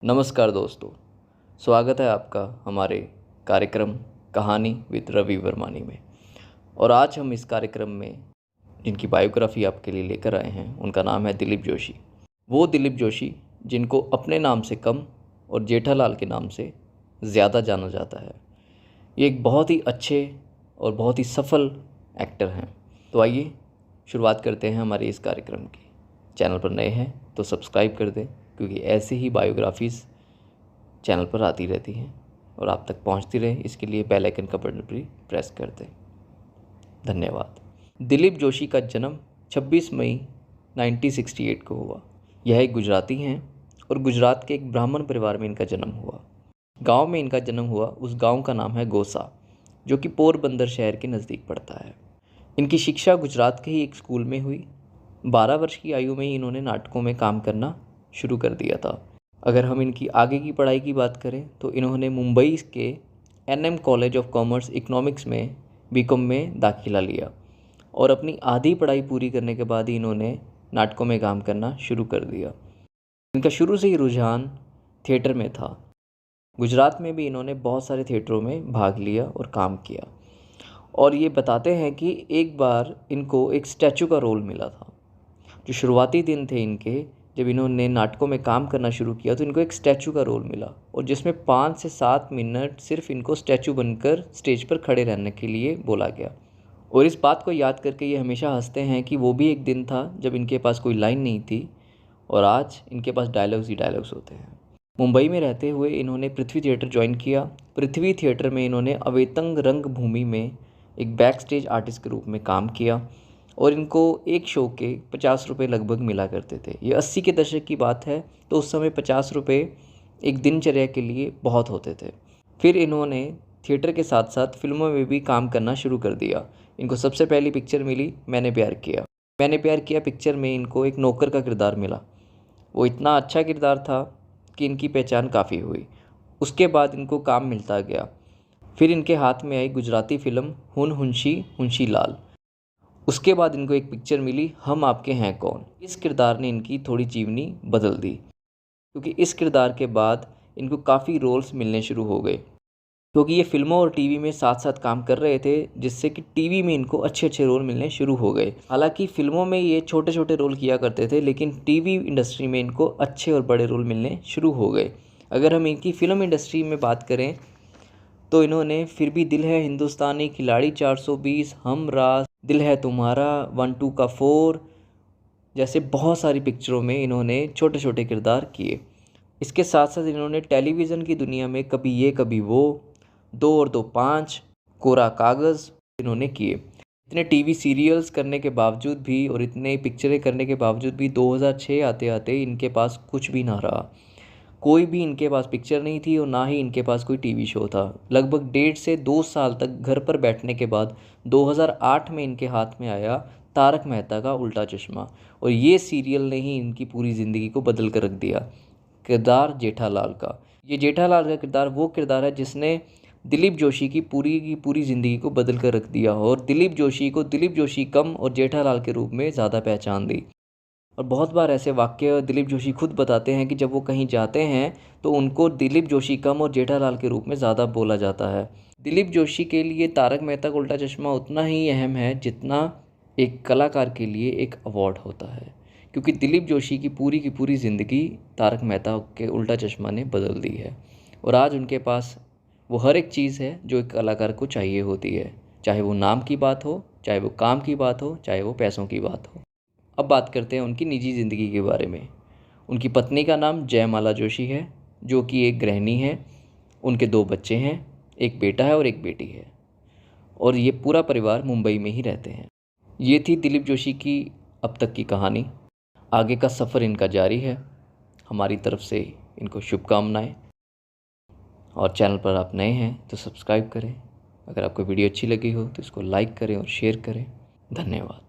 नमस्कार दोस्तों, स्वागत है आपका हमारे कार्यक्रम कहानी विद रवि वर्मानी में। और आज हम इस कार्यक्रम में जिनकी बायोग्राफी आपके लिए लेकर आए हैं उनका नाम है दिलीप जोशी। वो दिलीप जोशी जिनको अपने नाम से कम और जेठालाल के नाम से ज़्यादा जाना जाता है। ये एक बहुत ही अच्छे और बहुत ही सफल एक्टर हैं। तो आइए शुरुआत करते हैं हमारे इस कार्यक्रम की। चैनल पर नए हैं तो सब्सक्राइब कर दें, क्योंकि ऐसे ही बायोग्राफीज़ चैनल पर आती रहती हैं और आप तक पहुंचती रहे, इसके लिए बेल आइकन का बटन भी प्रेस कर दें। धन्यवाद। दिलीप जोशी का जन्म 26 मई 1968 को हुआ। यह एक गुजराती हैं और गुजरात के एक ब्राह्मण परिवार में इनका जन्म हुआ। गांव में इनका जन्म हुआ। उस गांव का नाम है गोसा, जो कि पोरबंदर शहर के नज़दीक पड़ता है। इनकी शिक्षा गुजरात के ही एक स्कूल में हुई। 12 वर्ष की आयु में ही इन्होंने नाटकों में काम करना शुरू कर दिया था। अगर हम इनकी आगे की पढ़ाई की बात करें तो इन्होंने मुंबई के NM college of commerce economics में BCom में दाखिला लिया और अपनी आधी पढ़ाई पूरी करने के बाद ही इन्होंने नाटकों में काम करना शुरू कर दिया। इनका शुरू से ही रुझान थिएटर में था। गुजरात में भी इन्होंने बहुत सारे थिएटरों में भाग लिया और काम किया। और ये बताते हैं कि एक बार इनको एक स्टैचू का रोल मिला था। जो शुरुआती दिन थे इनके, जब इन्होंने नाटकों में काम करना शुरू किया तो इनको एक स्टैचू का रोल मिला और जिसमें 5 से 7 मिनट सिर्फ इनको स्टैचू बनकर स्टेज पर खड़े रहने के लिए बोला गया। और इस बात को याद करके ये हमेशा हंसते हैं कि वो भी एक दिन था जब इनके पास कोई लाइन नहीं थी और आज इनके पास डायलॉग्स ही डायलॉग्स होते हैं। मुंबई में रहते हुए इन्होंने पृथ्वी थिएटर ज्वाइन किया। पृथ्वी थिएटर में इन्होंने अवेतंग रंगभूमि में एक बैक स्टेज आर्टिस्ट के रूप में काम किया और इनको एक शो के 50 रुपये लगभग मिला करते थे। ये 80 के दशक की बात है, तो उस समय 50 रुपये एक दिनचर्या के लिए बहुत होते थे। फिर इन्होंने थिएटर के साथ साथ फिल्मों में भी काम करना शुरू कर दिया। इनको सबसे पहली पिक्चर मिली मैंने प्यार किया। मैंने प्यार किया पिक्चर में इनको एक नौकर का किरदार मिला। वो इतना अच्छा किरदार था कि इनकी पहचान काफ़ी हुई। उसके बाद इनको काम मिलता गया। फिर इनके हाथ में आई गुजराती फिल्म हुन हुंशी हुंशी लाल। उसके बाद इनको एक पिक्चर मिली हम आपके हैं कौन। इस किरदार ने इनकी थोड़ी जीवनी बदल दी, क्योंकि इस किरदार के बाद इनको काफ़ी रोल्स मिलने शुरू हो गए, क्योंकि ये फिल्मों और टीवी में साथ साथ काम कर रहे थे, जिससे कि टीवी में इनको अच्छे अच्छे रोल मिलने शुरू हो गए। हालांकि फिल्मों में ये छोटे छोटे रोल किया करते थे, लेकिन टीवी इंडस्ट्री में इनको अच्छे और बड़े रोल मिलने शुरू हो गए। अगर हम इनकी फ़िल्म इंडस्ट्री में बात करें तो इन्होंने फिर भी दिल है हिंदुस्तानी, खिलाड़ी 420, हम राज, दिल है तुम्हारा, 1 2 का 4 जैसे बहुत सारी पिक्चरों में इन्होंने छोटे छोटे किरदार किए। इसके साथ साथ इन्होंने टेलीविज़न की दुनिया में कभी ये कभी वो, 2 और 2 5, कोरा कागज़ इन्होंने किए। इतने टीवी सीरियल्स करने के बावजूद भी और इतने पिक्चरें करने के बावजूद भी 2006 आते आते इनके पास कुछ भी ना रहा। कोई भी इनके पास पिक्चर नहीं थी और ना ही इनके पास कोई टीवी शो था। लगभग 1.5 से 2 साल तक घर पर बैठने के बाद 2008 में इनके हाथ में आया तारक मेहता का उल्टा चश्मा, और ये सीरियल ने ही इनकी पूरी ज़िंदगी को बदल कर रख दिया। किरदार जेठालाल का, ये जेठालाल का किरदार वो किरदार है जिसने दिलीप जोशी की पूरी ज़िंदगी को बदल कर रख दिया और दिलीप जोशी को दिलीप जोशी कम और जेठालाल के रूप में ज़्यादा पहचान दी। और बहुत बार ऐसे वाक्य दिलीप जोशी खुद बताते हैं कि जब वो कहीं जाते हैं तो उनको दिलीप जोशी कम और जेठालाल के रूप में ज़्यादा बोला जाता है। दिलीप जोशी के लिए तारक मेहता का उल्टा चश्मा उतना ही अहम है जितना एक कलाकार के लिए एक अवार्ड होता है, क्योंकि दिलीप जोशी की पूरी ज़िंदगी तारक मेहता के उल्टा चश्मा ने बदल दी है और आज उनके पास वो हर एक चीज़ है जो एक कलाकार को चाहिए होती है, चाहे वो नाम की बात हो, चाहे वो काम की बात हो, चाहे वो पैसों की बात हो। अब बात करते हैं उनकी निजी ज़िंदगी के बारे में। उनकी पत्नी का नाम जयमाला जोशी है, जो कि एक गृहिणी है। उनके 2 बच्चे हैं, एक बेटा है और एक बेटी है, और ये पूरा परिवार मुंबई में ही रहते हैं। ये थी दिलीप जोशी की अब तक की कहानी। आगे का सफ़र इनका जारी है। हमारी तरफ से इनको शुभकामनाएं। और चैनल पर आप नए हैं तो सब्सक्राइब करें। अगर आपको वीडियो अच्छी लगी हो तो इसको लाइक करें और शेयर करें। धन्यवाद।